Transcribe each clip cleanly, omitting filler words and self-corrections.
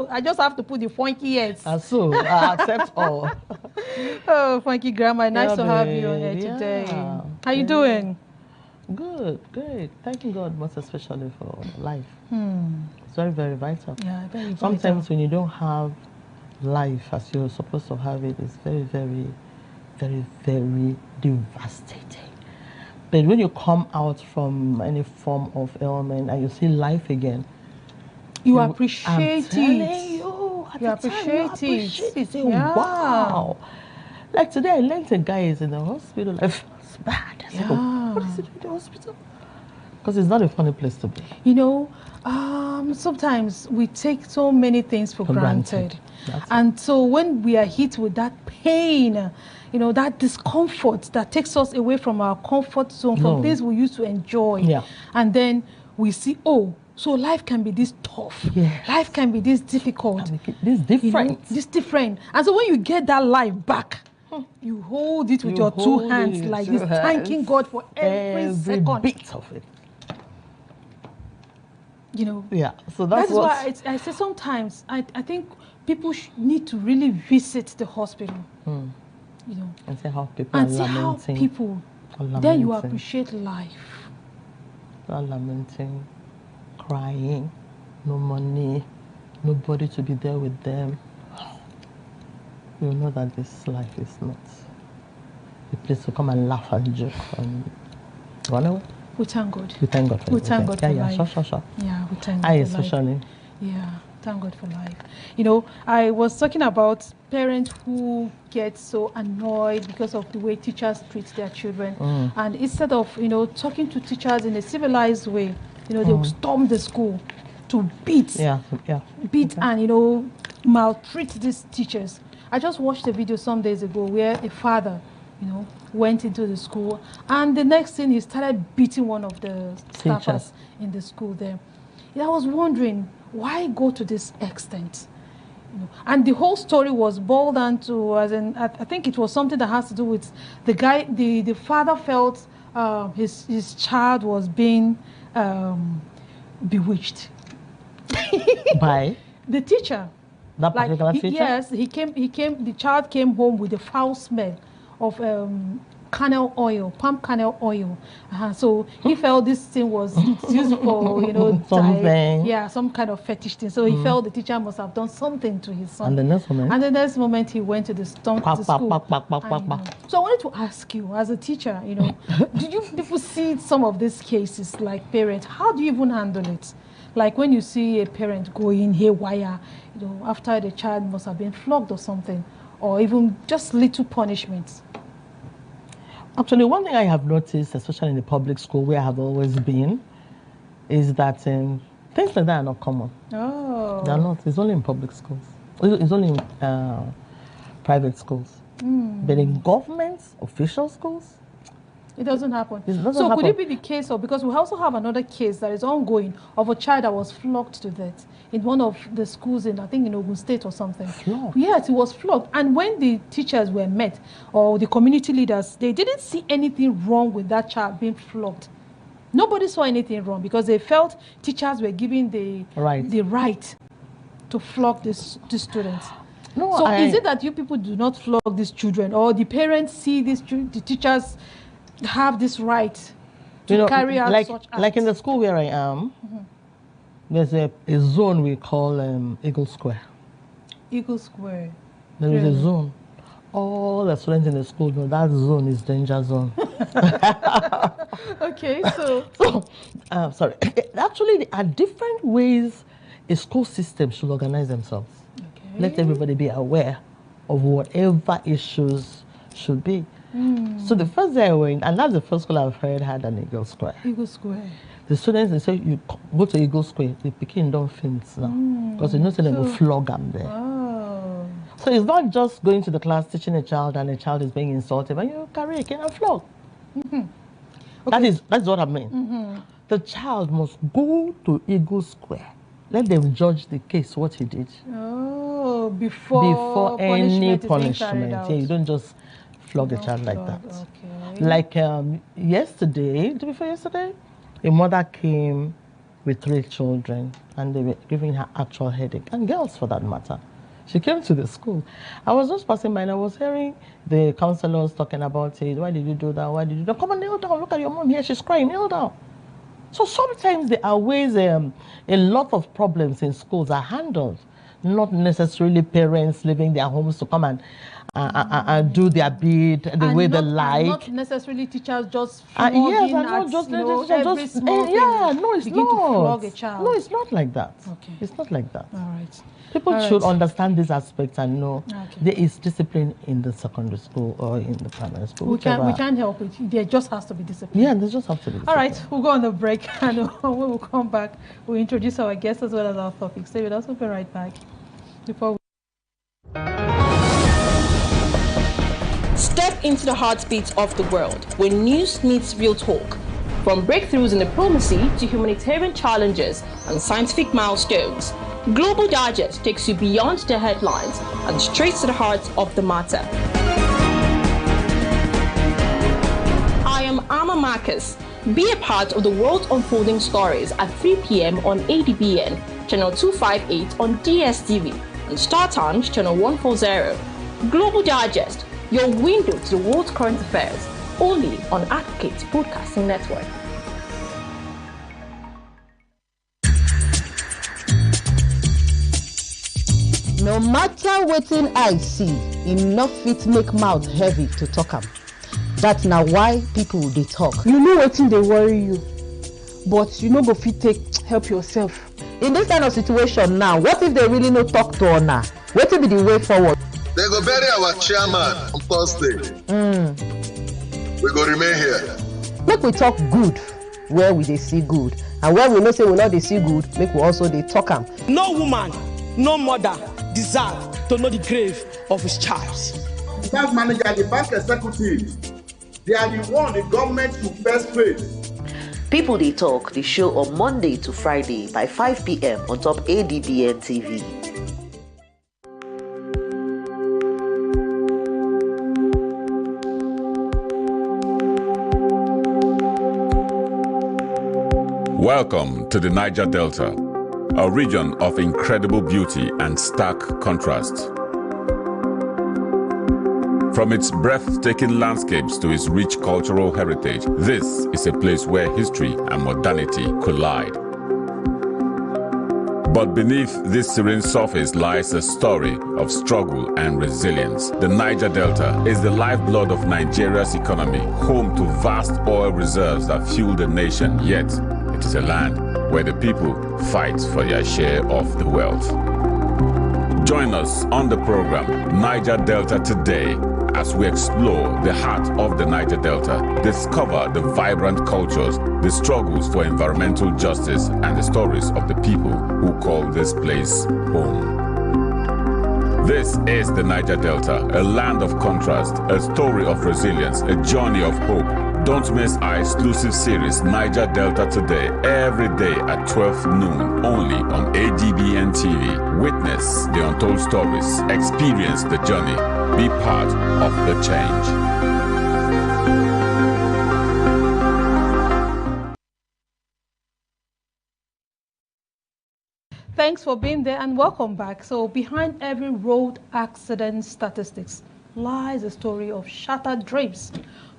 So I just have to put the funky heads. And so I accept all. Oh, funky grandma, nice Yeah, to have you on here babe. today. Yeah. How you doing? Good, great. Thanking God most especially for life. Hmm. It's very, very vital. Yeah, very vital. Sometimes when you don't have life as you're supposed to have it, it's very, very, very, very devastating. But when you come out from any form of ailment and you see life again, you appreciate I'm telling it. you, at You the time, you appreciate it. Say, Yeah. wow. Like today, I learned a guy is in the hospital. I felt bad. I said, Yeah. oh, what is it in the hospital? Because it's not a funny place to be. You know, sometimes we take so many things for granted. And so when we are hit with that pain, you know, that discomfort that takes us away from our comfort zone, from things we used to enjoy. Yeah. And then we see, oh, so life can be this tough. Yes. Life can be this difficult. This different. You know, this different. And so when you get that life back, you hold it with your two hands like this, thanking God for every second. Bit of it. You know. Yeah. So that is why I say sometimes I think people need to really visit the hospital. You know. And see how people are lamenting. How people. Then you appreciate life. They are lamenting, crying, no money, nobody to be there with them. You know that this life is not a place to come and laugh and joke and run away. We thank God. We thank God for life. We thank God for life. Sure. Yeah, we thank God for especially. life. Yeah, thank God for life. You know, I was talking about parents who get so annoyed because of the way teachers treat their children. And instead of, you know, talking to teachers in a civilized way, you know, they will storm the school to beat. Beat and, you know, maltreat these teachers. I just watched a video some days ago where a father, you know, went into the school, and the next thing he started beating one of the staffers in the school there. I was wondering, why go to this extent? You know, and the whole story was boiled down to, as in, I think it was something that has to do with the guy, the father felt his child was being bewitched. By? The teacher. That particular teacher? Yes, the child came home with a foul smell of palm kernel oil. So he felt this thing was used for, you know, some kind of fetish thing. So he felt the teacher must have done something to his son. And the next moment? He went to the school. So I wanted to ask you, as a teacher, you know, do you people see some of these cases like parents? How do you even handle it? Like when you see a parent going haywire, you know, after the child must have been flogged or something, or even just little punishments. Actually, one thing I have noticed, especially in the public school where I have always been, is that things like that are not common. Oh. They are not. It's only in public schools. It's only in private schools. But in government, official schools, it doesn't happen. So could it be the case of, because we also have another case that is ongoing of a child that was flogged to death in one of the schools in, I think in Ogun State or something. Flogged? Yes, he was flogged. And when the teachers were met, or the community leaders, they didn't see anything wrong with that child being flogged. Nobody saw anything wrong because they felt teachers were given the right to flog these students. No, so is it that you people do not flog these children, or the parents see the teachers have this right to carry out such acts? Like in the school where I am, there's a zone we call Eagle Square. Eagle Square. There is a zone. All the students in the school know that zone is danger zone. Okay, so sorry. Actually, there are different ways a school system should organize themselves. Okay. Let everybody be aware of whatever issues should be. So the first day I went, and that's the first school I've heard had an Eagle Square. Eagle Square. The students, they say, you go to Eagle Square, the Peking don't faint now. Because you know they will flog them there. Oh. So it's not just going to the class, teaching a child, and a child is being insulted, but you carry a cane and flog. Okay. That's what I mean. The child must go to Eagle Square. Let them judge the case, what he did. Oh, before any punishment. Yeah, you don't just flog a child like that. Okay. Like yesterday, before yesterday, a mother came with 3 children, and they were giving her actual headache, and girls for that matter. She came to the school. I was just passing by and I was hearing the counselors talking about it. Why did you do that? Why did you do that? Come on, kneel down. Look at your mom here. She's crying. Kneel down. So sometimes there are ways a lot of problems in schools are handled. Not necessarily parents leaving their homes to come and do their bid the way they like. And not necessarily teachers just yes, flogging and not just every small thing. Yeah, no, it's begin not. to flog a child. No, it's not like that. Okay. It's not like that. All right. People should understand these aspects and know there is discipline in the secondary school or in the primary school. We can't help it. There just has to be discipline. Yeah, there just has to be discipline. All right, we'll go on the break, and when we'll come back, we'll introduce our guests as well as our topics. Stay with us. We'll be right back. Step into the heartbeat of the world, where news meets real talk. From breakthroughs in diplomacy to humanitarian challenges and scientific milestones, Global Digest takes you beyond the headlines and straight to the heart of the matter. I am Amma Marcus. Be a part of the world unfolding stories at 3 p.m. on ADBN, channel 258 on DSTV, and Star Times, channel 140. Global Digest, your window to the world's current affairs, only on Advocate Broadcasting Network. No matter wetin I see, enough fit make mouth heavy to talk am. That's now why people dey talk. You know wetin dey worry you, but you no go fit take help yourself. In this kind of situation now, what if they really no talk to una? Wetin be the way forward? They go bury our chairman on Thursday. We go remain here. Make we talk good where we dey see good, and where we know say we no dey see good, make we also dey talk am. No woman, no mother deserve to know the grave of his child. The bank manager, the bank executive, they are the one the government should first pay. People They Talk, the show on Monday to Friday by 5 p.m. on top ADBN TV. Welcome to the Niger Delta, a region of incredible beauty and stark contrast. From its breathtaking landscapes to its rich cultural heritage, this is a place where history and modernity collide. But beneath this serene surface lies a story of struggle and resilience. The Niger Delta is the lifeblood of Nigeria's economy, home to vast oil reserves that fuel the nation, yet it is a land where the people fight for their share of the wealth. Join us on the program Niger Delta Today as we explore the heart of the Niger Delta, discover the vibrant cultures, the struggles for environmental justice, and the stories of the people who call this place home. This is the Niger Delta, a land of contrast, a story of resilience, a journey of hope. Don't miss our exclusive series, Niger Delta Today, every day at 12 noon, only on ADBN TV. Witness the untold stories, experience the journey, be part of the change. Thanks for being there and welcome back. So behind every road accident statistics lies a story of shattered dreams,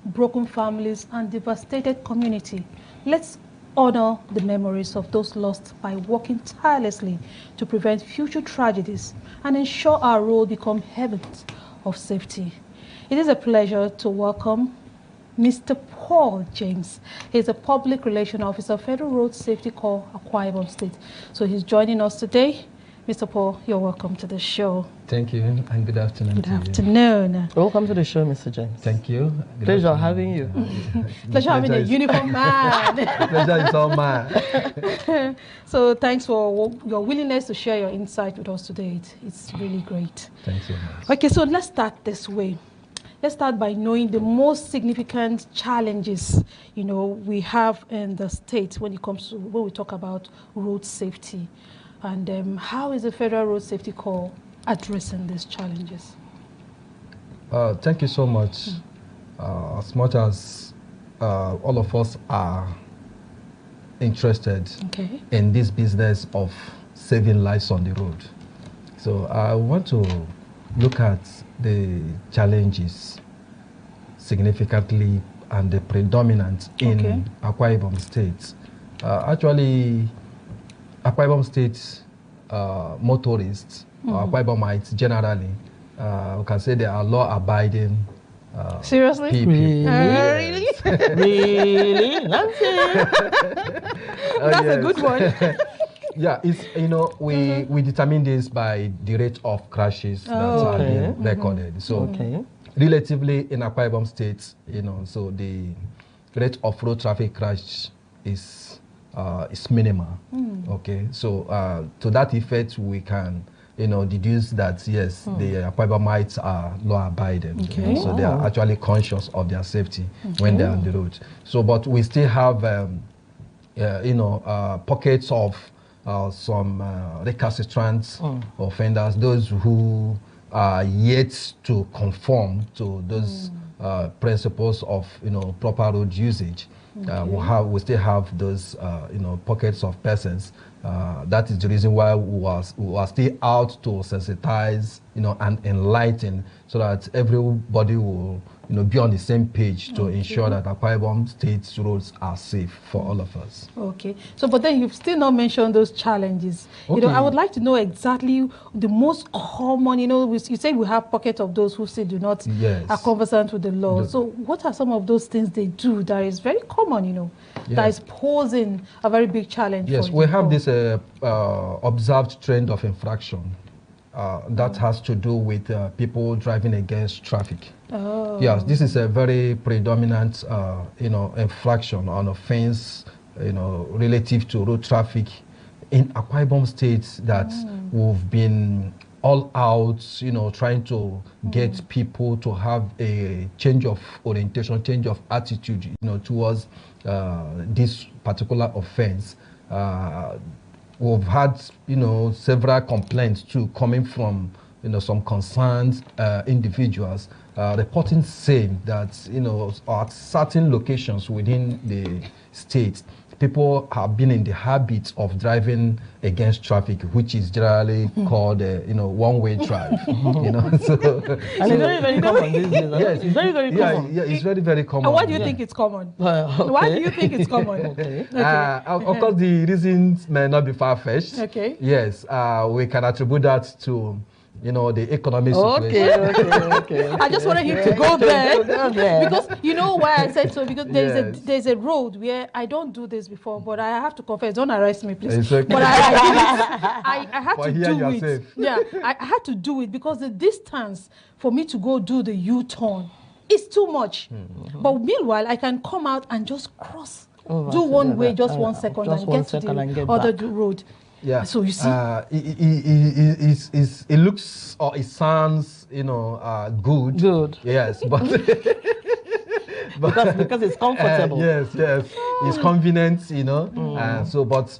broken families, and devastated community. Let's honor the memories of those lost by working tirelessly to prevent future tragedies and ensure our road become heavens of safety. It is a pleasure to welcome Mr. Paul James. He's a Public Relations Officer, Federal Road Safety Corps, Akwa Ibom State. So he's joining us today. Mr. Paul, you're welcome to the show. Thank you, and good afternoon. Good afternoon. Welcome to the show, Mr. James. Thank you. Pleasure having you. Pleasure having a uniform man. Pleasure is all mine. So thanks for your willingness to share your insight with us today. It's really great. Thanks so much. Okay, so let's start this way. Let's start by knowing the most significant challenges, we have in the state when we talk about road safety. And how is the Federal Road Safety Corps addressing these challenges? Thank you so much. As much as all of us are interested Okay. in this business of saving lives on the road. So I want to look at the challenges significantly and the predominant in Akwa Ibom State. Actually, Akwa Ibom State motorists, or Akwa Ibomites generally, we can say they are law-abiding Seriously? people. Really? Really? Nancy? That's a good one. Yeah, it's, you know, we determine this by the rate of crashes that are being recorded. So relatively in Akwa Ibom State, you know, so the rate of road traffic crash is minimal. Okay, so to that effect, we can, you know, deduce that yes, the Akwa Ibomites are law-abiding. Okay. So they are actually conscious of their safety when they're on the road. So, but we still have, you know, pockets of some recalcitrant offenders, those who are yet to conform to those principles of, you know, proper road usage. We still have those, you know, pockets of persons. That is the reason why we are still out to sensitize, you know, and enlighten, so that everybody will, you know, be on the same page to ensure that Akwa Ibom State's roads are safe for all of us. Okay. So, but then you've still not mentioned those challenges. You know, I would like to know exactly the most common, you know, you say we have pockets of those who still do not are conversant with the law. So what are some of those things they do that is very common, you know, that is posing a very big challenge for we have this observed trend of infraction that has to do with people driving against traffic. Yes, this is a very predominant, you know, infraction on offense, you know, relative to road traffic in Akwa Ibom State that we've been all out, you know, trying to get people to have a change of orientation, change of attitude, you know, towards this particular offense. We've had, you know, several complaints too coming from, you know, some concerned individuals reporting saying that, you know, at certain locations within the state, people have been in the habit of driving against traffic, which is generally called, you know, one-way drive. You know, so and it's very, very common these days. Yes, it's very, very common. Yeah, it's very, very common. And why do you think it's common? Why do you think it's common? Of course, the reasons may not be far-fetched. Okay. Yes, we can attribute that to, you know, the economic situation. Okay. I just wanted him to go there because you know why I said so, because there's a road where I don't do this before, but I have to confess, don't arrest me, please. It's okay. But I had to do it. Safe. Yeah, I had to do it because the distance for me to go do the U-turn is too much. But meanwhile, I can come out and just cross, do one way, just 1 second, and get to the other road. Yeah. So you see, it looks or it sounds, you know, good. Good. Yes, but because it's comfortable. Yes, it's convenient, you know. So, but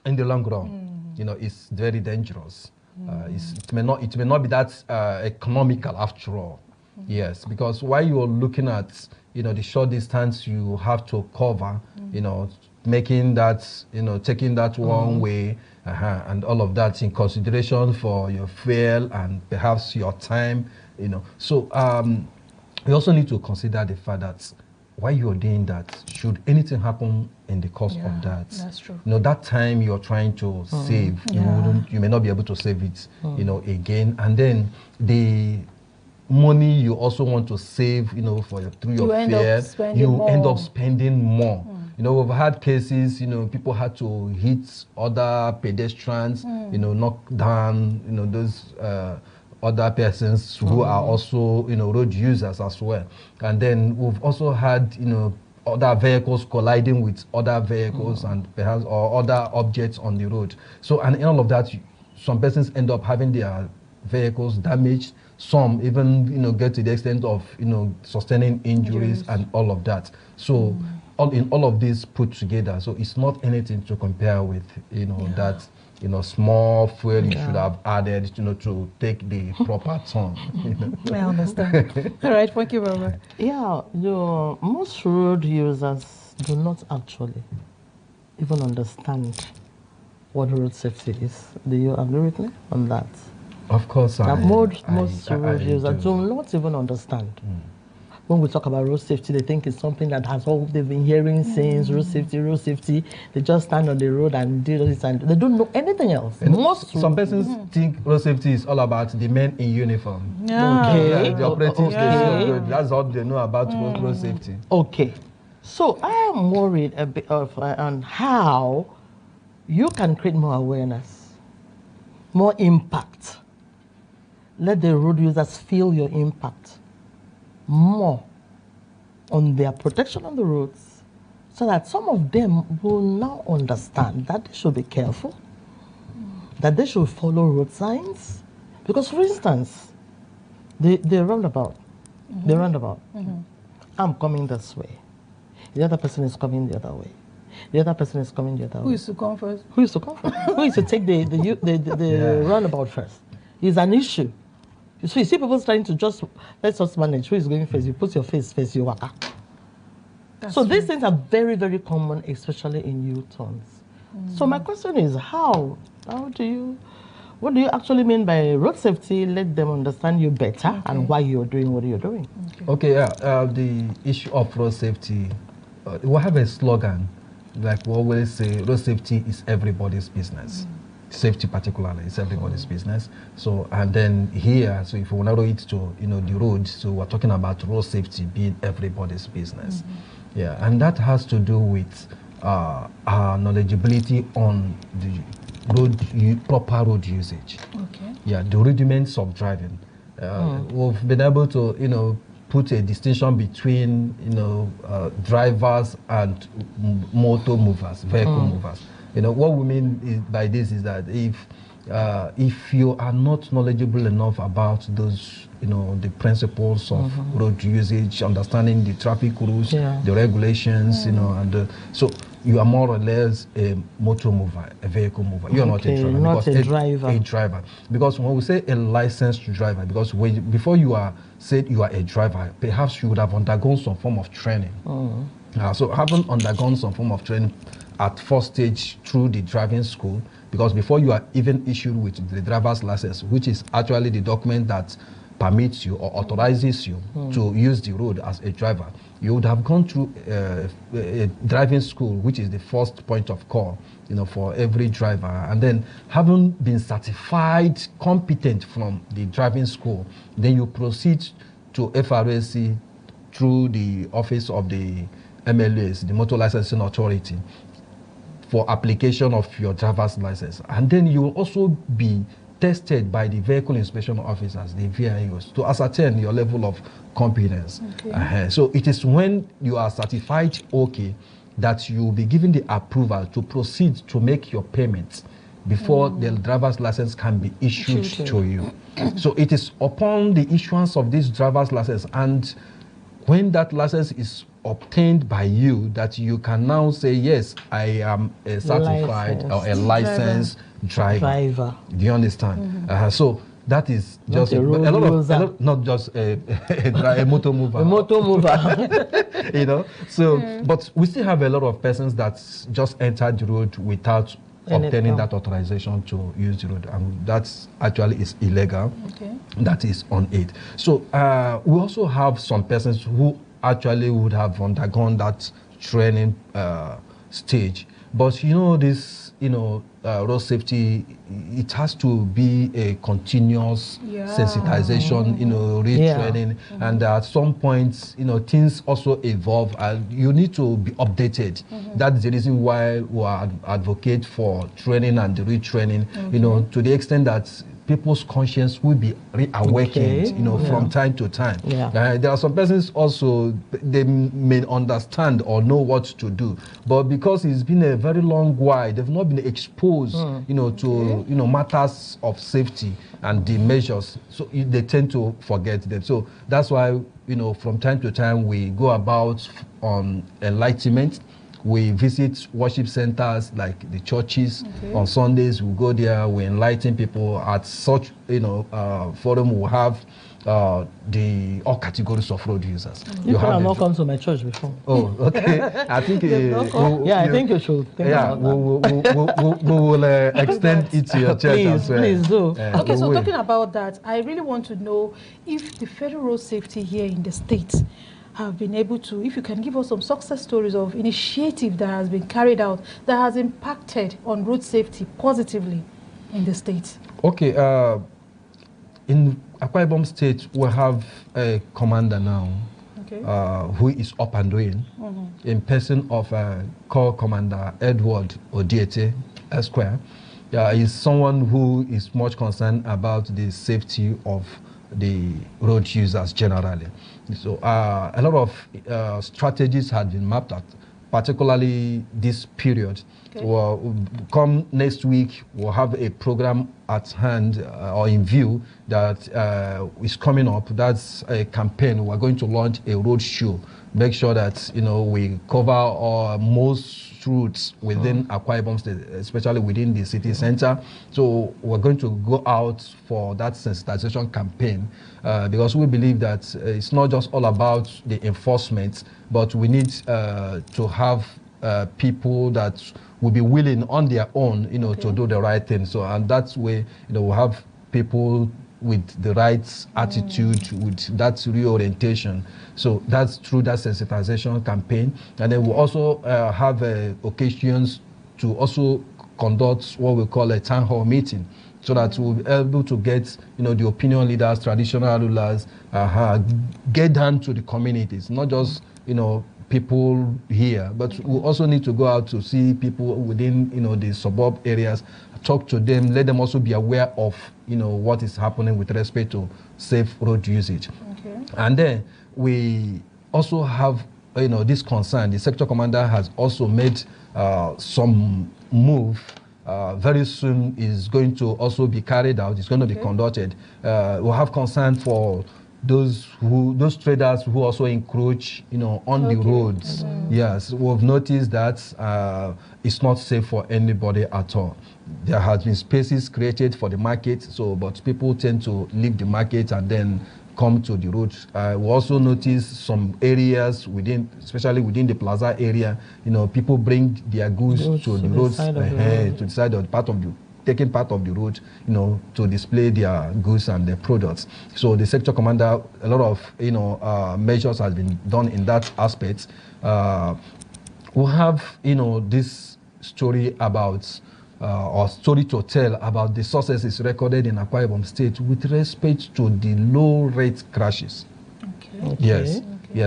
in the long run, you know, it's very dangerous. It may not be that economical after all. Yes, because while you're looking at, you know, the short distance you have to cover, you know, making that, you know, taking that one way and all of that in consideration for your fuel and perhaps your time, you know. So we also need to consider the fact that while you're doing that, should anything happen in the course of that, that's true. You know, that time you're trying to save, you may not be able to save it, you know, again. And then the money you also want to save, you know, through your fare, you end up spending more. You know, we've had cases, you know, people had to hit other pedestrians, you know, knock down, you know, those other persons who are also, you know, road users as well. And then we've also had, you know, other vehicles colliding with other vehicles and perhaps or other objects on the road. So, and in all of that, some persons end up having their vehicles damaged. Some even, you know, get to the extent of, you know, sustaining injuries and all of that. So, all of this put together, so it's not anything to compare with, you know, that, you know, small fuel you should have added, you know, to take the proper turn. You know? I understand. All right, thank you very much. Yeah, most road users do not actually even understand what road safety is. Do you agree with me on that? Of course, most road users do not even understand. When we talk about road safety, they think it's something that they've been hearing since road safety. They just stand on the road and do this, and they don't know anything else. Some persons think road safety is all about the men in uniform. Okay. The operating station. That's all they know about road safety. Okay. So I am worried a bit on how you can create more awareness, more impact. Let the road users feel your impact more on their protection on the roads, so that some of them will now understand that they should be careful, that they should follow road signs. Because, for instance, the roundabout, I'm coming this way, the other person is coming the other way, the other person is coming the other way. Who is to come first? Who is to come first? Who is to take the roundabout first? It's an issue. So you see people trying to let's just manage who is going first. You put your face first, you waka. So these things are very, very common, especially in U-turns. So my question is, what do you actually mean by road safety? Let them understand you better and why you're doing what you're doing. Okay, the issue of road safety, we have a slogan, like we always say, road safety is everybody's business. Safety particularly is everybody's business. So, and then here, so if we narrow it to, the road, so we're talking about road safety being everybody's business. Yeah, and that has to do with our knowledgeability on the proper road usage. Okay. Yeah, the rudiments of driving. We've been able to, put a distinction between, drivers and motor movers, vehicle movers. What we mean by this is that if you are not knowledgeable enough about those, the principles of road usage, understanding the traffic rules, the regulations, so you are more or less a motor mover, a vehicle mover. You are not a driver. Not a driver. A driver. Because when we say a licensed driver, because before you are said you are a driver, perhaps you would have undergone some form of training. So having undergone some form of training at first stage through the driving school, because before you are even issued with the driver's license, which is actually the document that permits you or authorizes you to use the road as a driver, you would have gone through a driving school, which is the first point of call, for every driver. And then having been certified competent from the driving school, then you proceed to FRSC through the office of the MLAs, the Motor Licensing Authority, for application of your driver's license. And then you will also be tested by the vehicle inspection officers, the VIOs, to ascertain your level of competence. So it is when you are certified that you will be given the approval to proceed to make your payments before the driver's license can be issued to you. So it is upon the issuance of this driver's license, and when that license is obtained by you, that you can now say, yes, I am a certified or a licensed driver. Do you understand? So that is just not just a motor mover. A motor mover. So, but we still have a lot of persons that just entered the road without obtaining that authorization to use the road, and that's actually is illegal. That is on it. So we also have some persons who actually would have undergone that training stage, but this road safety, it has to be a continuous sensitization, retraining, and at some points, things also evolve and you need to be updated. That's the reason why we advocate for training and retraining, to the extent that people's conscience will be reawakened, from time to time. There are some persons also, they may understand or know what to do, but because it's been a very long while, they've not been exposed, to matters of safety and the measures, so they tend to forget them. So that's why, from time to time, we go about on enlightenment We visit worship centers like the churches. On Sundays, we go there. We enlighten people. At such forum, we have the all categories of road users. You have not come to my church before. Oh, okay. I think I think you should. Think we will extend it to your church as well. Please do. Okay, so talking about that, I really want to know if the federal road safety here in the state have been able to, if you can give us some success stories of initiative that has been carried out that has impacted on road safety positively in the state. Okay, in Akwa Ibom State, we have a commander now who is up and doing in person of Corps Commander Edward Odiete Esquire. Is someone who is much concerned about the safety of the road users generally. So a lot of strategies have been mapped out, particularly this period. Well, come next week, we'll have a program at hand or in view that is coming up. That's a campaign. We're going to launch a road show. Make sure that we cover most routes within Akwa Ibom State, especially within the city center. So we're going to go out for that sensitization campaign because we believe that it's not just all about the enforcement, but we need to have people that will be willing on their own, to do the right thing. So, and that's where, we'll have people with the right attitude, with that reorientation. So that's through that sensitization campaign. And then we'll also have occasions to also conduct what we call a town hall meeting, so that we'll be able to get, the opinion leaders, traditional rulers, get down to the communities, not just, people here, but we also need to go out to see people within, the suburb areas, talk to them, let them also be aware of, what is happening with respect to safe road usage. And then we also have, this concern. The sector commander has also made some move. Very soon is going to also be carried out. It's going to be conducted. We'll have concern for those traders who also encroach, on the roads. Yes, we've noticed that it's not safe for anybody at all. There has been spaces created for the market, but people tend to leave the market and then come to the road. We also notice some areas especially within the plaza area, people bring their goods to the roads, to the side of taking part of the road, to display their goods and their products. So the sector commander, a lot of, measures has been done in that aspect. We have, this story about, or story to tell about the successes recorded in Akwa Ibom State with respect to the low rate crashes. Yes.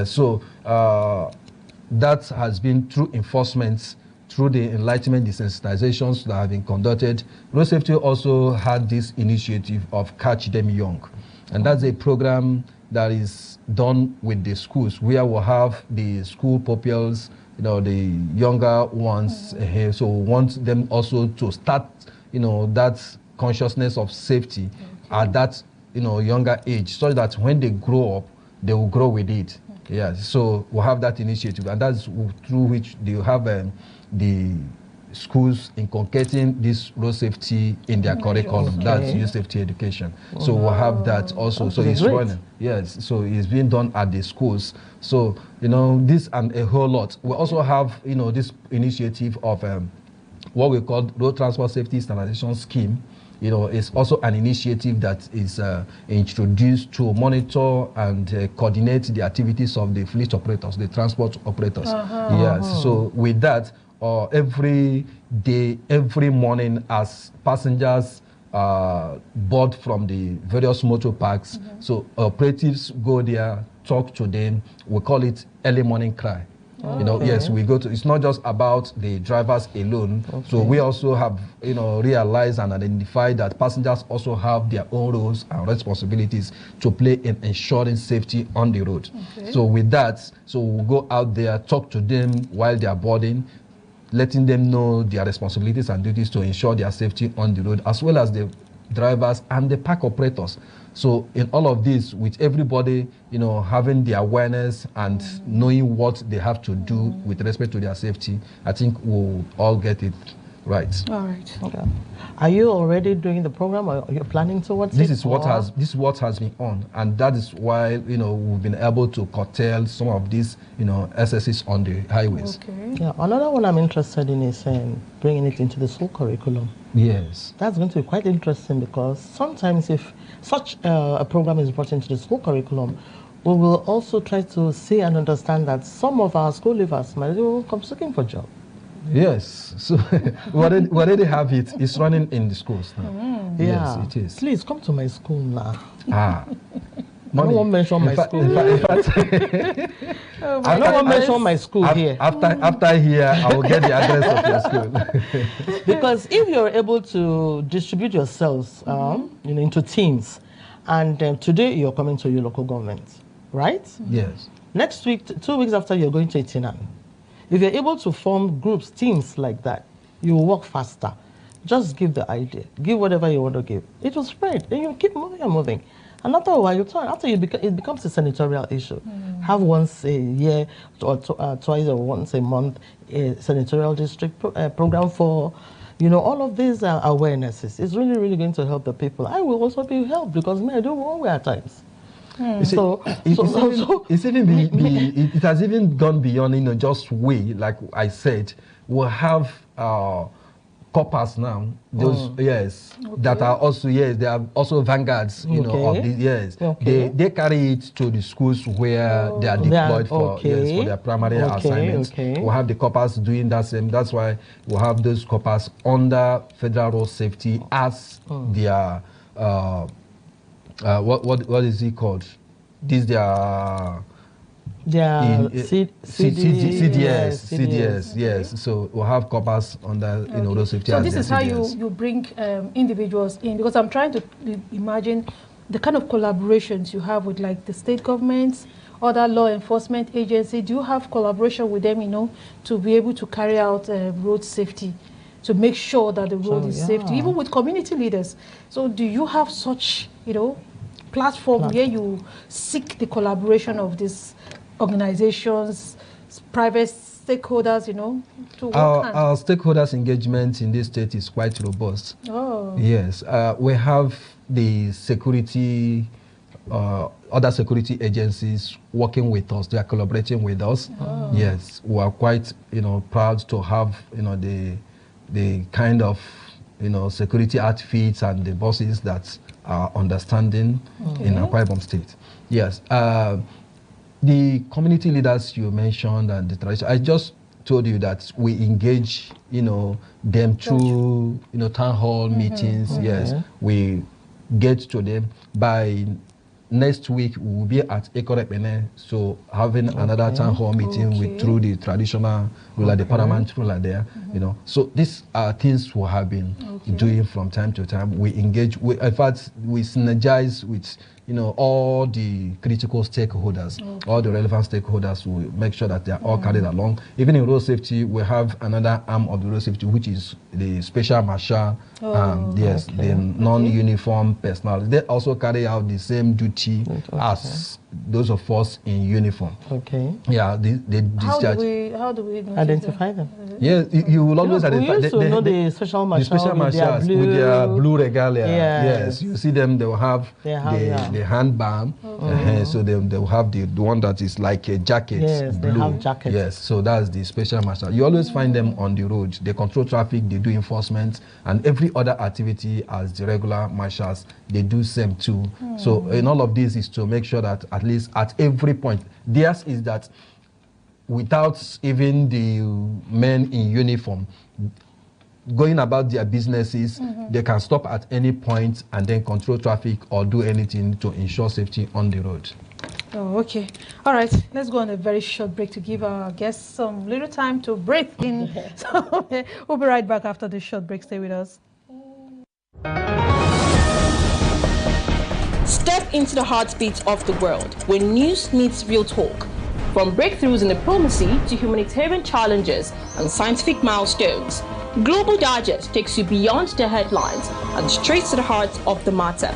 So that has been through enforcement, through the enlightenment, desensitizations that have been conducted. Road Safety also had this initiative of Catch Them Young. And that's a program that is done with the schools, where we'll have the school pupils, the younger ones here. So we want them also to start, that consciousness of safety at that, younger age, so that when they grow up, they will grow with it. Yes, so we'll have that initiative, and that's through which they have the schools inculcating this road safety in their curriculum. That's youth safety education. So we'll have that also. So it's running. Yes, so it's being done at the schools. So, this and a whole lot. We also have, this initiative of what we call Road Transport Safety Standardization Scheme. It's also an initiative that is introduced to monitor and coordinate the activities of the fleet operators, the transport operators. Yes, so with that, every day, every morning, as passengers board from the various motor parks, so operatives go there, talk to them. We call it early morning cry. Yes, we go to, it's not just about the drivers alone. So we also have, realized and identified that passengers also have their own roles and responsibilities to play in ensuring safety on the road. So with that, we'll go out there, talk to them while they are boarding, letting them know their responsibilities and duties to ensure their safety on the road, as well as the drivers, and the park operators. So in all of this, with everybody, having the awareness and knowing what they have to do with respect to their safety, I think we'll all get it right. All right. Okay. Are you already doing the program, or you're planning towards this it? Is what has been on, and that is why we've been able to curtail some of these excesses on the highways. Okay. Yeah. Another one I'm interested in is bringing it into the school curriculum. Yes. That's going to be quite interesting, because sometimes if such a program is brought into the school curriculum, we will also try to see and understand that some of our school leavers might come looking for jobs. Yes, so we already have it. It's running in the schools now. Yeah. Yes, it is. Please come to my school now. Ah. I don't want to mention my school. In fact, I don't want to mention my school here. After here, I will get the address of your school. Because if you're able to distribute yourselves into teams, and today you're coming to your local government, right? Yes. Next week, 2 weeks after, you're going to Itinan. If you're able to form groups, teams like that, you will work faster. Just give the idea. Give whatever you want to give. It will spread. Then you keep moving and moving. And after a while, you turn. After it becomes a senatorial issue. Have once a year or twice or once a month a senatorial district program for, all of these awarenesses. It's really, really going to help the people. I will also be helped, because I do wrong way at times. It has even gone beyond just way. Like I said, we'll have coppers now. Those that are also they are also vanguards. Of these they carry it to the schools where they are deployed for their primary assignments. We'll have the coppers doing that same. That's why we'll have those coppers under federal road safety as their. What is it called? These CDS, yes. So we'll have coppers under road safety. So this is how you bring individuals in, because I'm trying to imagine the kind of collaborations you have with like the state governments, other law enforcement agencies. Do you have collaboration with them, to be able to carry out road safety, to make sure that the road is safe, even with community leaders? So do you have such, platform where you seek the collaboration of these organizations, private stakeholders, to work our stakeholders' engagement in this state is quite robust. Oh. Yes. We have the security, other security agencies working with us. They are collaborating with us. Oh. Yes. We are quite, proud to have, the kind of, security outfits and the bosses that are understanding in Akwa Ibom State. Yes. The community leaders you mentioned and the tradition, I just told you that we engage, them through, town hall meetings. Yes. We get to them. By next week, we will be at Ekorepene, so having another town hall meeting through the traditional ruler, the paramount ruler there, So these are things we have been doing from time to time. We engage, in fact, we synergize with, all the critical stakeholders, all the relevant stakeholders. We make sure that they are all carried along. Even in road safety, we have another arm of the road safety, which is the special marshal, the non-uniform personnel. They also carry out the same duty as those of us in uniform. Okay. Yeah, they discharge. How do we identify them? Yes, you will always identify. We used to know the special marshals with their blue regalia. Yes, you see them. They will have the hand balm. So they will have the one that is like a jacket. Yes, blue. they have jackets. Yes, so that's the special marshal. You always find them on the road. They control traffic. They do enforcement and every other activity as the regular marshals. They do same too. So in all of this is to make sure that at least at every point, theirs is that without even the men in uniform going about their businesses, they can stop at any point and then control traffic or do anything to ensure safety on the road. Oh, okay. All right. Let's go on a very short break to give our guests some little time to breathe in. So we'll be right back after this short break. Stay with us. Step into the heartbeat of the world where news meets real talk. From breakthroughs in diplomacy to humanitarian challenges and scientific milestones, Global Digest takes you beyond the headlines and straight to the heart of the matter.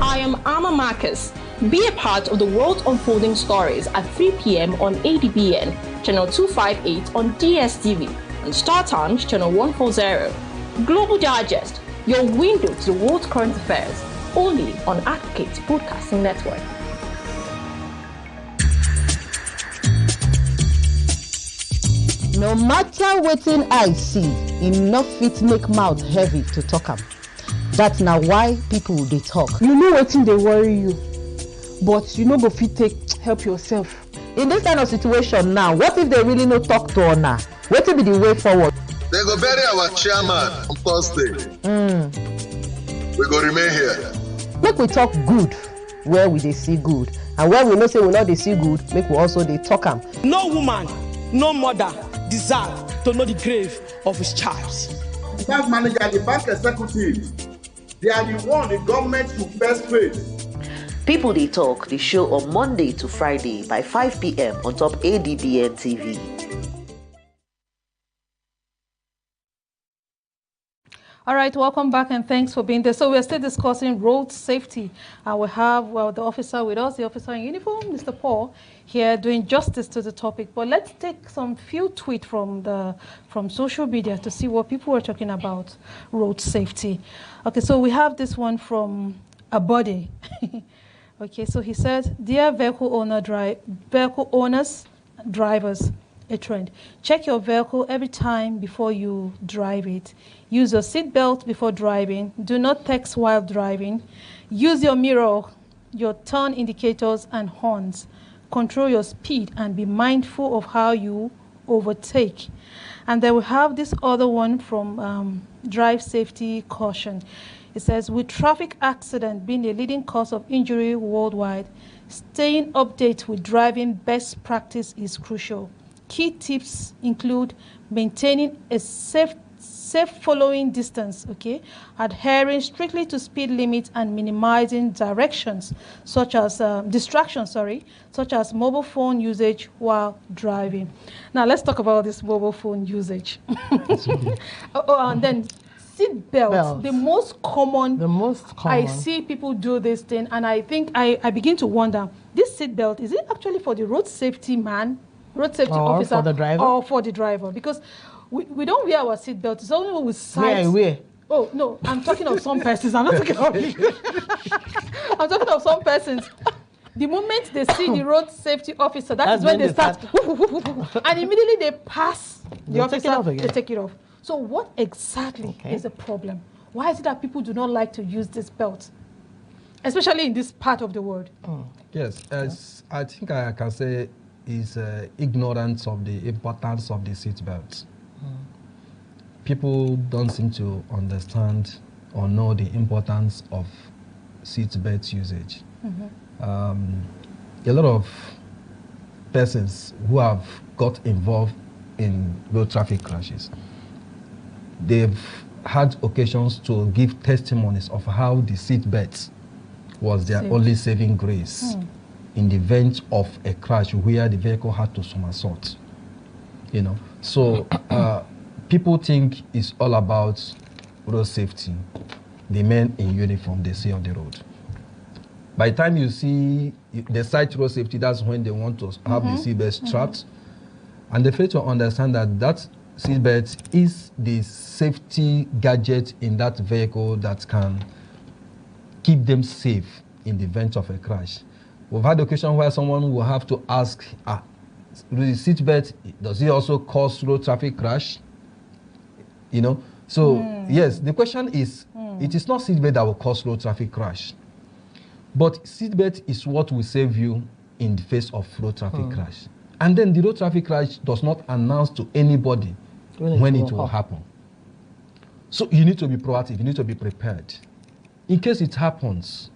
I am Amma Marcus. Be a part of the world unfolding stories at 3 p.m. on ADBN, channel 258 on DSTV, and Star Times, channel 140. Global Digest, your window to the world's current affairs, only on Advocate Broadcasting Network. No matter wetin I see, enough fit make mouth heavy to talk am. That's now why people dey talk. You know wetin dey worry you, but you no go fit take help yourself. In this kind of situation now, what if they really no talk to una? Wetin be the way forward? They go bury our chairman on Thursday. We go remain here. Make we talk good where we dey see good, and where we know say we no dey see good, make we also dey talk am. No woman, no mother deserve to know the grave of his child. The bank manager and the bank executive, they are the one the government should first face. People They Talk, the show on Monday to Friday by 5 p.m. on top ADBN TV. All right, welcome back and thanks for being there. So we're still discussing road safety, and we have, well, the officer with us, the officer in uniform, Mr. Paul, here doing justice to the topic. But let's take some few tweets from social media to see what people are talking about road safety. Okay, so we have this one from Abode. Okay, so he said, dear vehicle owners, drivers, a trend. Check your vehicle every time before you drive it. Use your seatbelt before driving. Do not text while driving. Use your mirror, your turn indicators and horns. Control your speed and be mindful of how you overtake. And then we have this other one from Drive Safety Caution. It says, with traffic accident being a leading cause of injury worldwide, staying updated with driving best practice is crucial. Key tips include maintaining a safe following distance, okay, adhering strictly to speed limits and minimizing distractions, such as mobile phone usage while driving. Now let's talk about this mobile phone usage. And then seat belts, the most common. I see people do this thing, and I think I begin to wonder, this seat belt, is it actually for the road safety officer, for the driver? Or for the driver? Because we don't wear our seat belt. It's only when we sight. Where? Oh, no, I'm talking of some persons. I'm not talking of me. I'm talking of some persons. The moment they see the road safety officer, that's when they start. And immediately they pass the officer, they take it off. So what exactly is the problem? Why is it that people do not like to use this belt? Especially in this part of the world. Yes, as I think I can say, is ignorance of the importance of the seatbelt. People don't seem to understand or know the importance of seatbelt usage. A lot of persons who have got involved in road traffic crashes, they've had occasions to give testimonies of how the seatbelt was their only saving grace in the event of a crash where the vehicle had to somersault. You know, so people think it's all about road safety. The men in uniform they see on the road. By the time you see the site road safety, that's when they want to have the seatbelt strapped, and they fail to understand that that seatbelt is the safety gadget in that vehicle that can keep them safe in the event of a crash. We've had occasion where someone will have to ask, the seatbelt, does it also cause road traffic crash? You know, so yes, the question is, it is not seatbelt that will cause road traffic crash, but seatbelt is what will save you in the face of road traffic crash. And then the road traffic crash does not announce to anybody when it will happen. So you need to be proactive, you need to be prepared. In case it happens,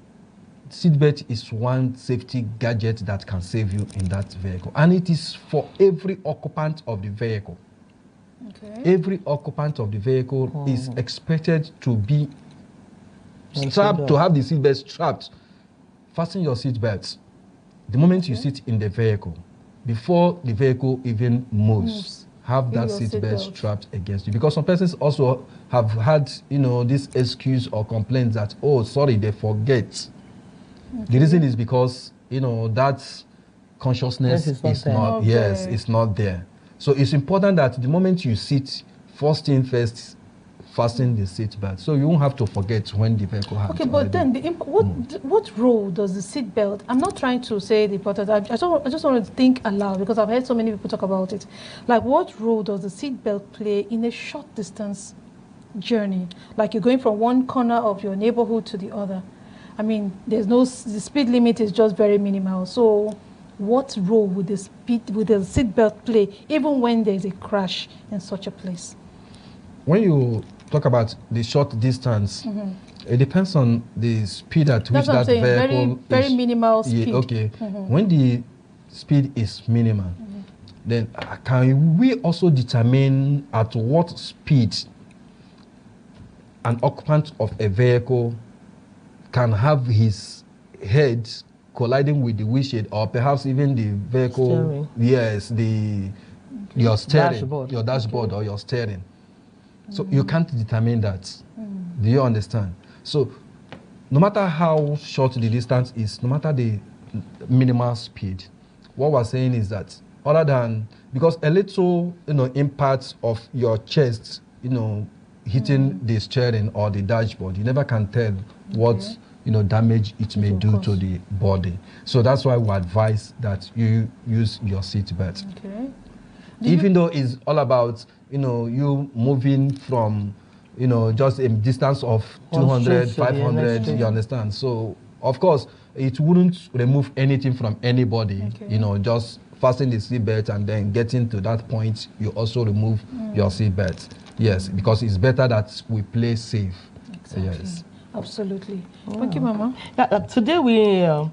seatbelt is one safety gadget that can save you in that vehicle. And it is for every occupant of the vehicle. Every occupant of the vehicle is expected to be strapped, to have the seatbelt strapped. Fasten your seatbelt the moment you sit in the vehicle. before the vehicle even moves, have that seatbelt strapped against you. Because some persons also have had, this excuse or complaints that, oh, sorry, they forget. The reason is because, that consciousness is not, yes, it's not there. So it's important that the moment you sit, first thing first, fasten the seatbelt, so you won't have to forget when the vehicle has. Okay, but then what role does the seatbelt? I'm not trying to say the important. I just want to think aloud because I've heard so many people talk about it. Like, what role does the seatbelt play in a short distance journey? Like, you're going from one corner of your neighborhood to the other. I mean, the speed limit is just very minimal. So, what role would the seatbelt play even when there's a crash in such a place? When you talk about the short distance, it depends on the speed at which that vehicle very minimal speed. Yeah, okay. When the speed is minimal, then can we also determine at what speed an occupant of a vehicle can have his head colliding with the windshield, or perhaps even the vehicle? Yes, your steering, your dashboard, or your steering. So you can't determine that. Do you understand? So no matter how short the distance is, no matter the minimal speed, what we're saying is that other than, because a little impact of your chest, hitting the steering or the dashboard, you never can tell what damage it may do to the body. So that's why we advise that you use your seatbelt. Okay. Even though it's all about you moving from just a distance of 200, 500, you understand? So of course it wouldn't remove anything from anybody. Just fasten the seatbelt and then getting to that point, you also remove your seatbelt. Yes, because it's better that we play safe. Exactly. Yes, absolutely. Thank you, Mama. Today we okay,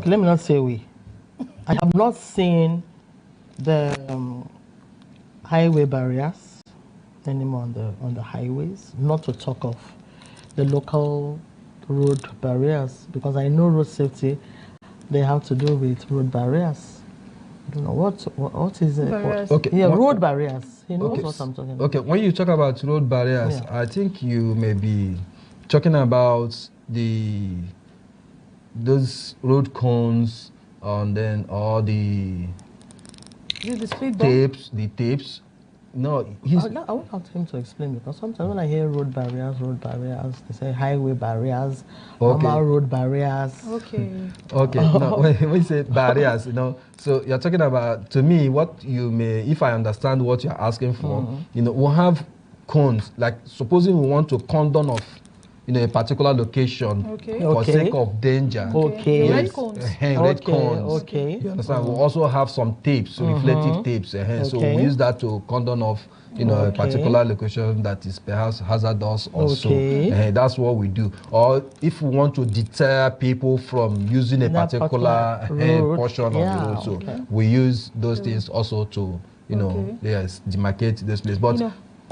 let me not say we. I have not seen the highway barriers anymore on the highways, not to talk of the local road barriers, because I know road safety, they have to do with road barriers. I don't know what is it. Road barriers. He knows what I'm talking about. Okay, when you talk about road barriers, I think you may be talking about those road cones, and then all the tapes. No, I want him to explain, because sometimes when I hear road barriers, they say highway barriers, normal road barriers. Okay. No, when you say barriers, so you're talking about, to me, what you may, if I understand what you're asking for, we'll have cones, like supposing we want to cordon off a particular location for sake of danger. Red cones. Red cones. You understand? We also have some tapes, reflective tapes. So we use that to cordon off, a particular location that is perhaps hazardous also. That's what we do. Or if we want to deter people from using a particular portion of the road, so we use those things also to, demarcate this place. But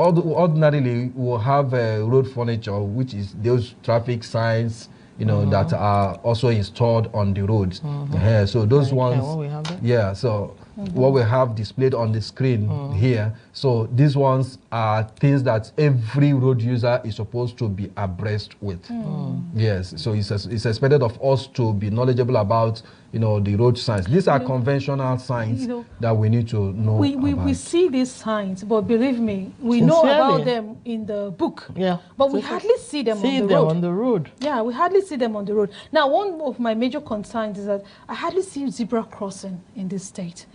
ordinarily, we'll have road furniture, which is those traffic signs, that are also installed on the roads. So those ones, so what we have displayed on the screen here. So these ones are things that every road user is supposed to be abreast with. Yes, so it's expected of us to be knowledgeable about the road signs. These are conventional signs that we need to know we see these signs, but believe me, we know about them in the book. But we hardly see them on the road. Yeah, we hardly see them on the road. Now, one of my major concerns is that I hardly see zebra crossing in this state.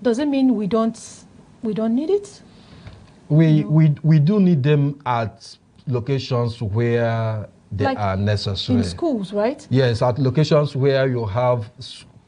Does it mean we don't need it? We do need them at locations where they are necessary. In schools, right? Yes, at locations where you have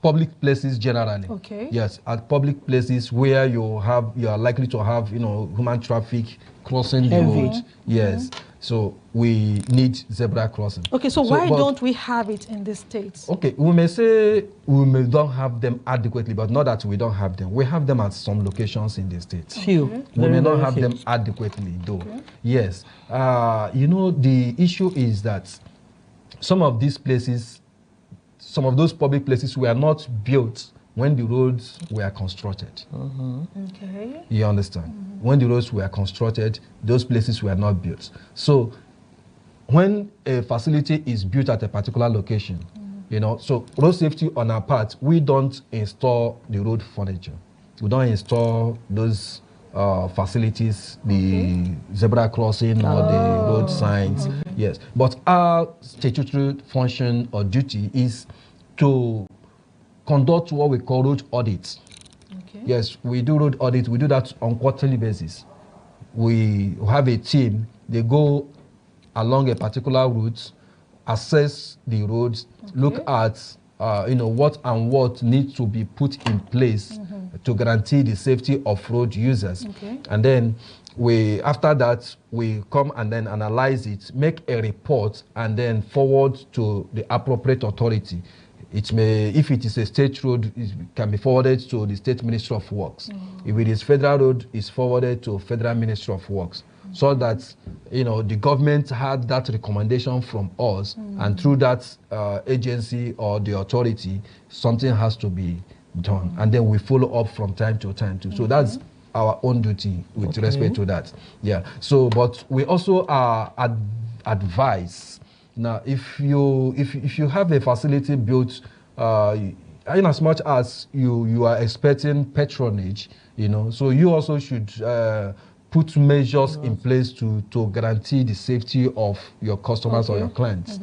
public places generally. Yes, at public places where you are likely to have human traffic crossing the road. Yes. So we need zebra crossing. Okay, so why don't we have it in the states? Okay, we may say we don't have them adequately, but not that we don't have them. We have them at some locations in the states. Few. We may not have them adequately, though. Yes. The issue is that some of these places, some of those public places were not built when the roads were constructed. Okay. You understand? When the roads were constructed, those places were not built. So when a facility is built at a particular location, you know, so road safety on our part, we don't install the road furniture. We don't install those facilities, the zebra crossing or the road signs. Yes, but our statutory function or duty is to conduct what we call road audits. Okay. Yes, we do road audit. We do that on quarterly basis. We have a team. They go along a particular route, assess the roads, look at what needs to be put in place to guarantee the safety of road users. And then after that, we come and then analyze it, make a report, and then forward to the appropriate authority. It may, if it is a state road, it can be forwarded to the State Ministry of Works. If it is federal road, it's forwarded to Federal Ministry of Works. So that, the government had that recommendation from us, and through that agency or the authority, something has to be done. And then we follow up from time to time too. So that's our own duty with respect to that. Yeah. So, but we also advise. Now, if you have a facility built, in as much as you are expecting patronage, so you also should put measures in place to guarantee the safety of your customers or your clients.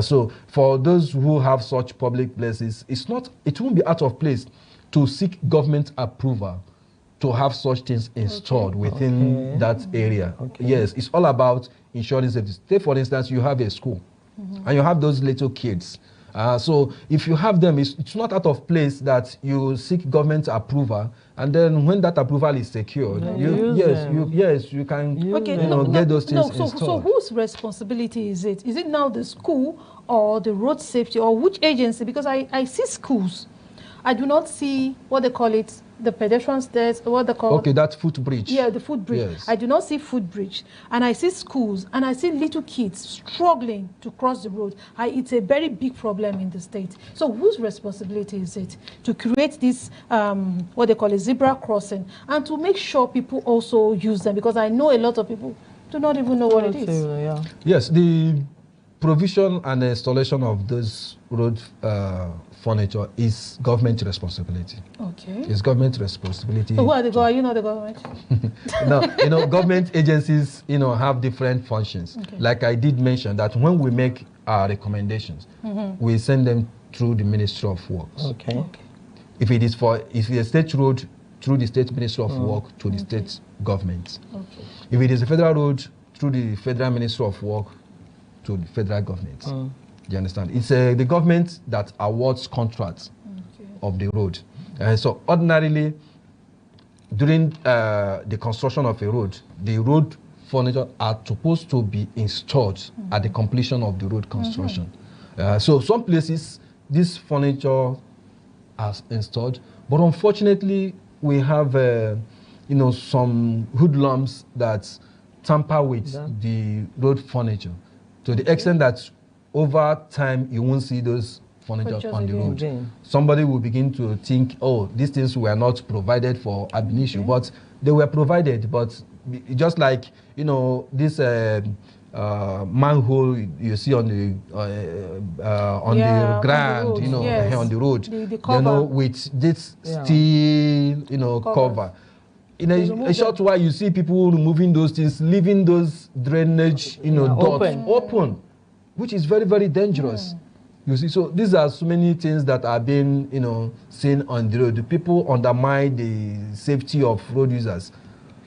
So for those who have such public places, it won't be out of place to seek government approval to have such things installed within that area. Yes, it's all about ensuring safety. Say, for instance, you have a school and you have those little kids. So if you have them, it's not out of place that you seek government approval, and then when that approval is secured, you can get those things installed. So whose responsibility is it? Is it now the school or the road safety, or which agency? Because I see schools. I do not see what they call it, the pedestrian stairs, what they call that footbridge. Yeah, the footbridge. Yes. I do not see footbridge. And I see schools, and I see little kids struggling to cross the road. It's a very big problem in the state. So whose responsibility is it to create this, what they call a zebra crossing, and to make sure people also use them? Because I know a lot of people do not even know what it is. Yes, the provision and the installation of those road furniture is government responsibility. Okay. It's government responsibility. So who are the government? You know the government? No, government agencies, have different functions. Like I did mention that when we make our recommendations, we send them through the Ministry of Works. If it's a state road, through the State Ministry of Work to the state government. If it is a federal road, through the Federal Ministry of Work to the federal government. Do you understand? It's the government that awards contracts of the road. So ordinarily, during the construction of a road, the road furniture are supposed to be installed at the completion of the road construction. So some places, this furniture are installed, but unfortunately, we have some hoodlums that tamper with the road furniture, to the extent that over time you won't see those furniture on the road. Somebody will begin to think, oh, these things were not provided for ab initio, but they were provided. But just like this manhole you see on the ground, on the road, with this steel, cover. In a short while, you see people removing those things, leaving those drainage, dots open, which is very, very dangerous. You see, so these are so many things that are being, seen on the road. The people undermine the safety of road users.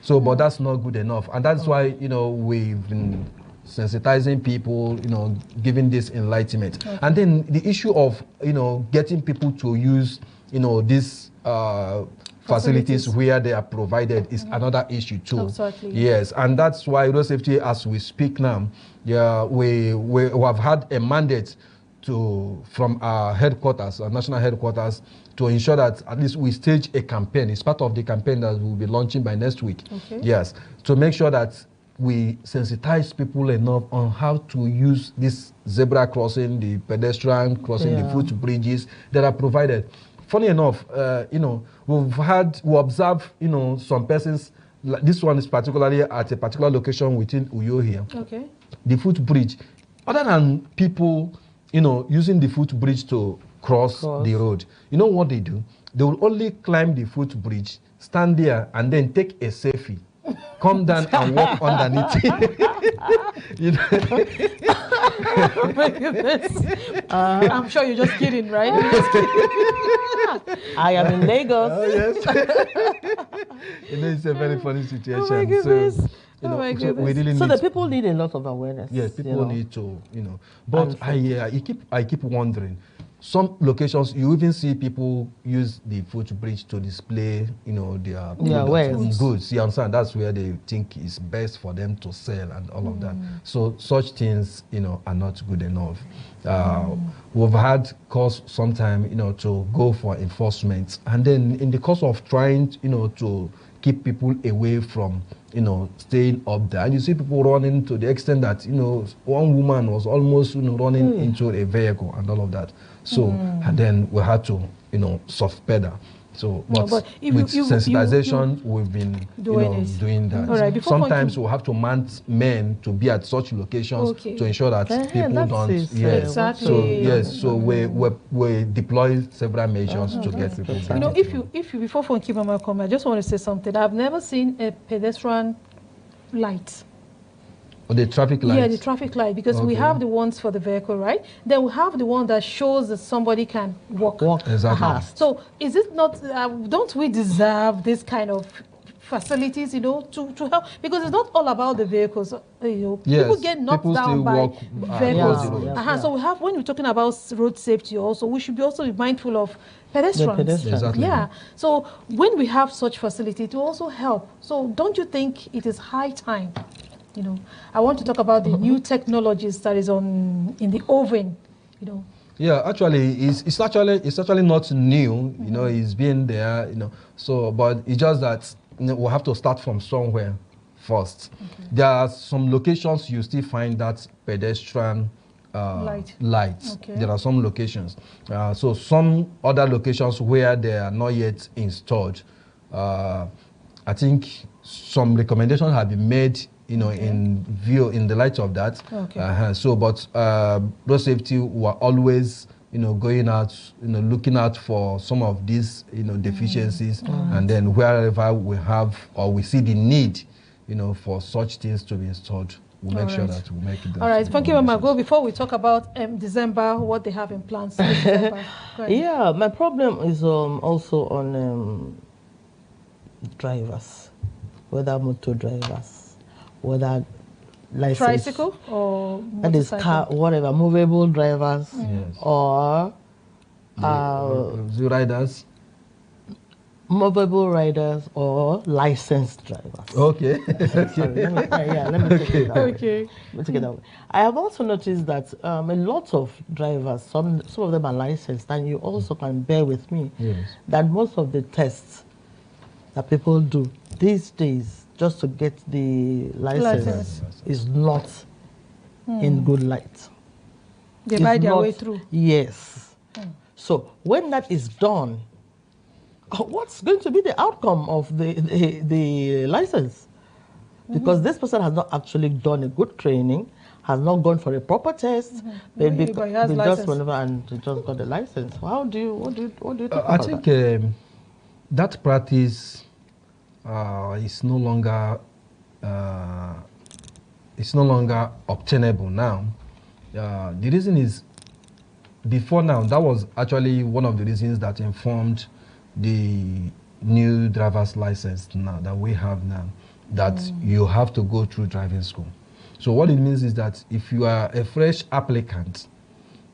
So, but that's not good enough, and that's why we've been sensitizing people, giving this enlightenment, and then the issue of getting people to use, these facilities where they are provided is another issue too. Exactly. Yes, and that's why road safety, as we speak now, we have had a mandate from our headquarters, our national headquarters, to ensure that at least we stage a campaign. It's part of the campaign that we'll be launching by next week. Yes, to make sure that we sensitize people enough on how to use this zebra crossing, the pedestrian crossing, the footbridges that are provided. funny enough, we observe, some persons. Like this one is particularly at a particular location within Uyo here. Okay. The footbridge. Other than people, using the footbridge to cross the road, you know what they do? They will only climb the footbridge, stand there, and then take a selfie. Come down and walk underneath. Oh my goodness. I'm sure you're just kidding, right? I am in Lagos. Oh, yes. It's a very funny situation. Oh my goodness. So, my so we goodness. really So need the people need a lot of awareness. Yes, people need to, But I keep wondering. Some locations, you even see people use the footbridge to display, their goods. You understand? That's where they think is best for them to sell and all of that. So such things, are not good enough. We've had cause sometime, to go for enforcement, and then in the course of trying, to keep people away from, staying up there. And you see people running to the extent that, one woman was almost, running into a vehicle and all of that. So, and then we had to, soft pedal. So, but with sensitization, we've been doing that. All right, sometimes we'll have to mount men to be at such locations to ensure that people don't. Exactly. So yes, so we deploy several measures to get people. If you before Funky Mama come, I just want to say something. I've never seen a pedestrian light. The traffic light? Yeah, the traffic light, because we have the ones for the vehicle, right? Then we have the one that shows that somebody can walk. Exactly. So is it not, don't we deserve this kind of facilities, to help? Because it's not all about the vehicles. Yes, people get knocked down by vehicles. So we have, when we're talking about road safety also, we should also be mindful of pedestrians. Exactly. Yeah. So when we have such facility, it will also help. So don't you think it is high time? I want to talk about the new technologies that is in the oven, Yeah, actually, it's actually not new. It's been there. So, but it's just that we'll have to start from somewhere first. Okay. There are some locations you still find that pedestrian lights. Okay. There are some locations. So some other locations where they are not yet installed. I think some recommendations have been made. In the light of that. Okay. But road safety were always, going out, looking out for some of these, deficiencies, and then wherever we have or we see the need, for such things to be installed, we'll make sure that we make it. All right, thank you, Mama. Go before we talk about December, what they have in plans. Yeah, my problem is also on drivers, whether motor drivers. Whether license, tricycle or that is car, whatever, movable drivers or riders, movable riders or licensed drivers. Okay. Sorry, let me take it that way. Okay. Let me take it that way. I have also noticed that a lot of drivers, some of them are licensed, and you also can bear with me that most of the tests that people do these days just to get the license is not in good light. They buy their way through. Yes. So when that is done, what's going to be the outcome of the license? Because this person has not actually done a good training, has not gone for a proper test. They just went over and just got the license. What do you think about I think that practice is no longer obtainable now. The reason is, before now, that was actually one of the reasons that informed the new driver's license now that we have now, that you have to go through driving school. So what it means is that if you are a fresh applicant,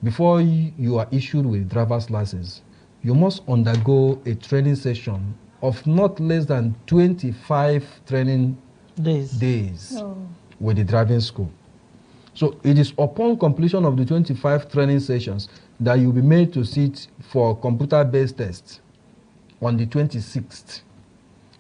before you are issued with driver's license, you must undergo a training session of not less than 25 training days with the driving school. So it is upon completion of the 25 training sessions that you'll be made to sit for computer-based tests on the 26th.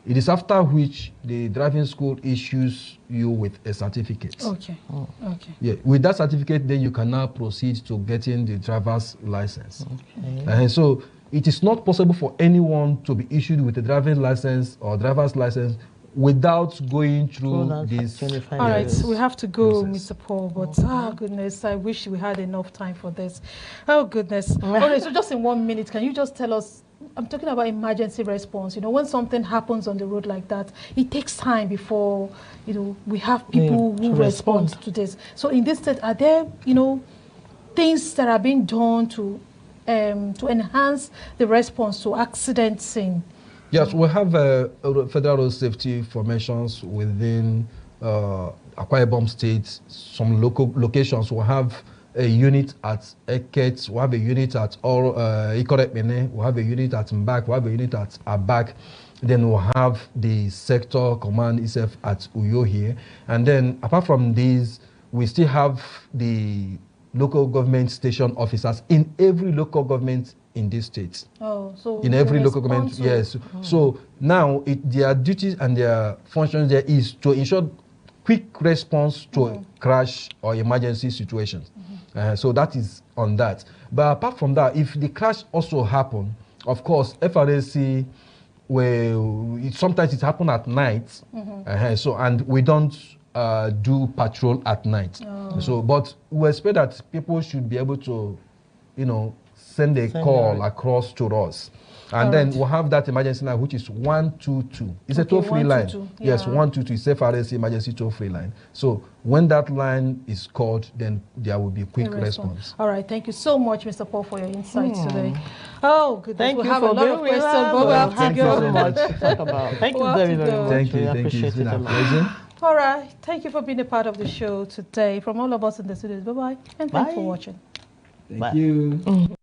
It is after which the driving school issues you with a certificate. Okay. Okay. Yeah, with that certificate, then you can now proceed to getting the driver's license. Okay. And so it is not possible for anyone to be issued with a driving license or driver's license without going through this. All right, we have to go, Mr. Paul, but goodness, I wish we had enough time for this. Oh goodness. Okay, so just in 1 minute, can you just tell us, I'm talking about emergency response. You know, when something happens on the road like that, it takes time before, you know, we have people who respond to this. So in this state, are there, you know, things that are being done to enhance the response to accident scene? Yes, we have federal road safety formations within Akwa Ibom State. Some local locations will have a unit at Eket, we have a unit at Ikorekmene, we have a unit at Mbak, we have a unit at Abak. Then we'll have the sector command itself at Uyo here. And then apart from these, we still have the local government station officers in every local government in this state. Oh, so in every local government, yes. So now their duties and their functions there is to ensure quick response to a crash or emergency situations. So that is on that. But apart from that, if the crash also happen, of course, FRSC, sometimes it happen at night. So and we don't do patrol at night. So, but we expect that people should be able to, you know, send a call across to us. And then we'll have that emergency line, which is 122. It's a toll-free line. Yeah. Yes, 122 is FRSC emergency toll-free line. So when that line is called, then there will be quick response. All right, thank you so much, Mr. Paul, for your insights today. Oh, goodness. Thank we'll you have for a lot of being with questions, us. but we'll have to Thank you go. so much to talk about. Thank you very, very much. Thank you. We Thank you. appreciate It's been it a a lot. pleasure. All right, thank you for being a part of the show today. From all of us in the studios, bye-bye, and thanks for watching. Thank you.